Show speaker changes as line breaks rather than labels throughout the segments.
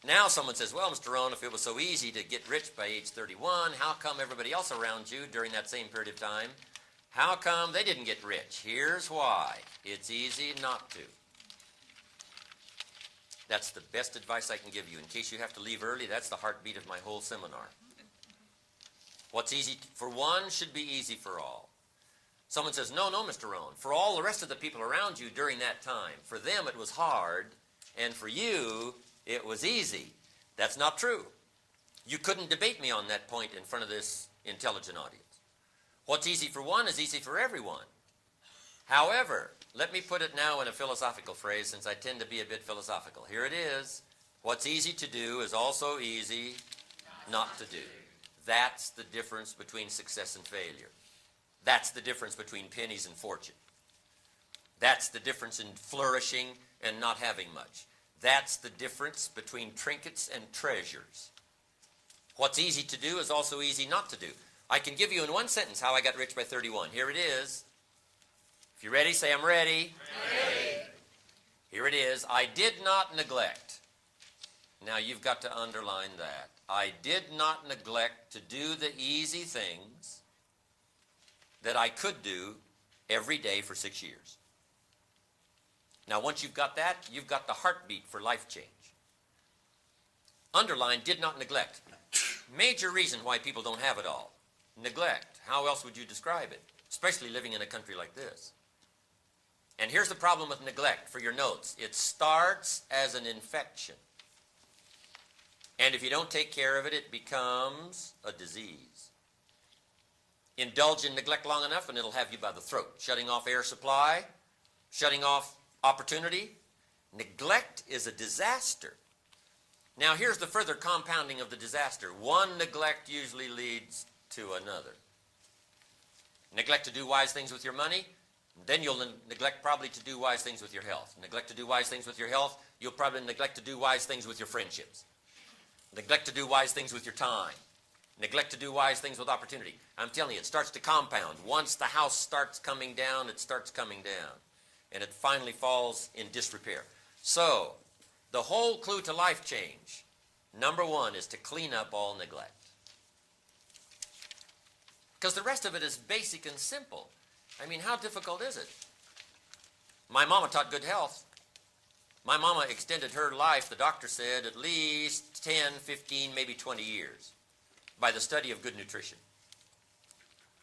Now someone says, well, Mr. Rohn, if it was so easy to get rich by age 31, how come everybody else around you during that same period of time, how come they didn't get rich? Here's why. It's easy not to. That's the best advice I can give you. In case you have to leave early, that's the heartbeat of my whole seminar. What's easy for one should be easy for all. Someone says, no, Mr. Rohn, for all the rest of the people around you during that time, for them it was hard, and for you it was easy. That's not true. You couldn't debate me on that point in front of this intelligent audience. What's easy for one is easy for everyone. However, let me put it now in a philosophical phrase, since I tend to be a bit philosophical. Here it is. What's easy to do is also easy not to do. That's the difference between success and failure. That's the difference between pennies and fortune. That's the difference in flourishing and not having much. That's the difference between trinkets and treasures. What's easy to do is also easy not to do. I can give you in one sentence how I got rich by 31. Here it is. If you're ready, say I'm ready.
Ready.
Here it is. I did not neglect. Now you've got to underline that. I did not neglect to do the easy things that I could do every day for 6 years. Now once you've got that, you've got the heartbeat for life change. Underline, did not neglect. Major reason why people don't have it all. Neglect. How else would you describe it? Especially living in a country like this. And here's the problem with neglect for your notes. It starts as an infection. And if you don't take care of it, it becomes a disease. Indulge in neglect long enough and it'll have you by the throat. Shutting off air supply, shutting off opportunity. Neglect is a disaster. Now here's the further compounding of the disaster. One neglect usually leads to another. Neglect to do wise things with your money, then you'll neglect probably to do wise things with your health. Neglect to do wise things with your health, you'll probably neglect to do wise things with your friendships. Neglect to do wise things with your time. Neglect to do wise things with opportunity. I'm telling you, it starts to compound. Once the house starts coming down, it starts coming down. And it finally falls in disrepair. So, the whole clue to life change, number one, is to clean up all neglect. Because the rest of it is basic and simple. I mean, how difficult is it? My mama taught good health. My mama extended her life, the doctor said, at least 10, 15, maybe 20 years by the study of good nutrition.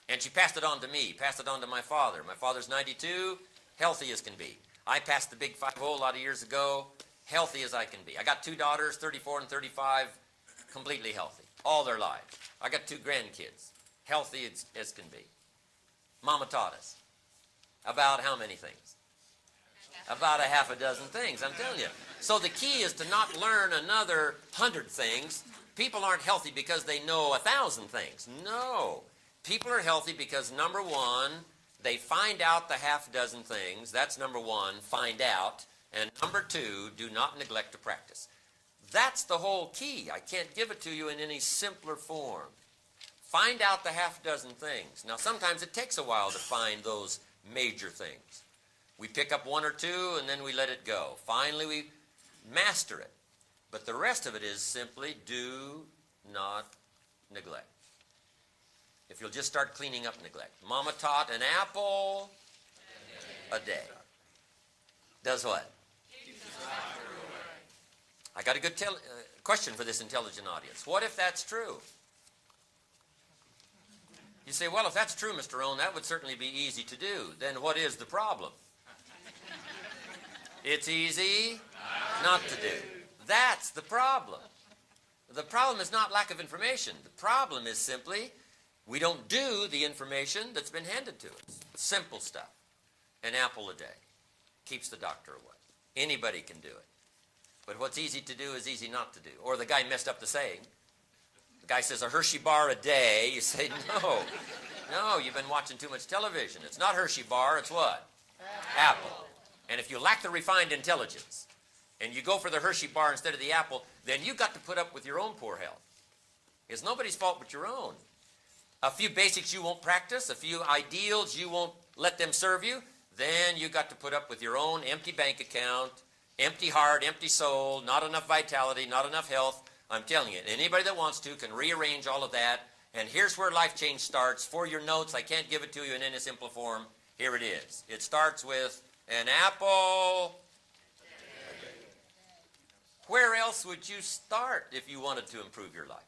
And she passed it on to me, passed it on to my father. My father's 92, healthy as can be. I passed the big 5-0 a lot of years ago, healthy as I can be. I got 2 daughters, 34 and 35, completely healthy, all their lives. I got 2 grandkids, healthy as can be. Mama taught us about how many things? About a half a dozen things, I'm telling you. So the key is to not learn another 100 things. People aren't healthy because they know 1,000 things. No. People are healthy because, number one, they find out the half dozen things. That's number one, find out. And number two, do not neglect to practice. That's the whole key. I can't give it to you in any simpler form. Find out the half dozen things. Now, sometimes it takes a while to find those major things. We pick up 1 or 2 and then we let it go. Finally, we master it. But the rest of it is simply do not neglect. If you'll just start cleaning up neglect. Mama taught an apple a day. Does what? I got a good question for this intelligent audience. What if that's true? You say, well, if that's true, Mr. Rohn, that would certainly be easy to do. Then what is the problem? It's easy not to do. That's the problem. The problem is not lack of information. The problem is simply we don't do the information that's been handed to us. Simple stuff. An apple a day keeps the doctor away. Anybody can do it. But what's easy to do is easy not to do. Or the guy messed up the saying. The guy says a Hershey bar a day. You say, no, you've been watching too much television. It's not Hershey bar, it's what? Apple. And if you lack the refined intelligence, and you go for the Hershey bar instead of the apple, then you've got to put up with your own poor health. It's nobody's fault but your own. A few basics you won't practice, a few ideals you won't let them serve you, then you've got to put up with your own empty bank account Empty heart, empty soul, not enough vitality, not enough health. I'm telling you, anybody that wants to can rearrange all of that. And here's where life change starts. For your notes, I can't give it to you in any simple form. Here it is. It starts with an apple. Where else would you start if you wanted to improve your life?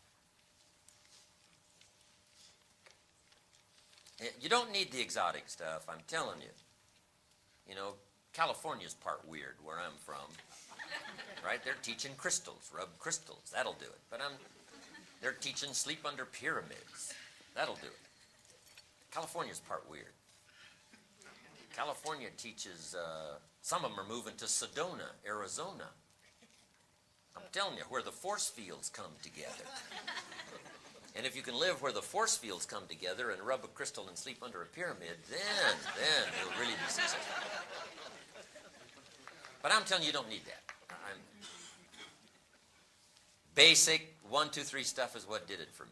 You don't need the exotic stuff, I'm telling you. You know, California's part weird where I'm from. Right? They're teaching crystals, rub crystals. That'll do it. But they're teaching sleep under pyramids. That'll do it. California's part weird. California teaches, some of them are moving to Sedona, Arizona. I'm telling you, where the force fields come together. And if you can live where the force fields come together and rub a crystal and sleep under a pyramid, then you'll really be successful. But I'm telling you, you don't need that. Basic 1, 2, 3 stuff is what did it for me.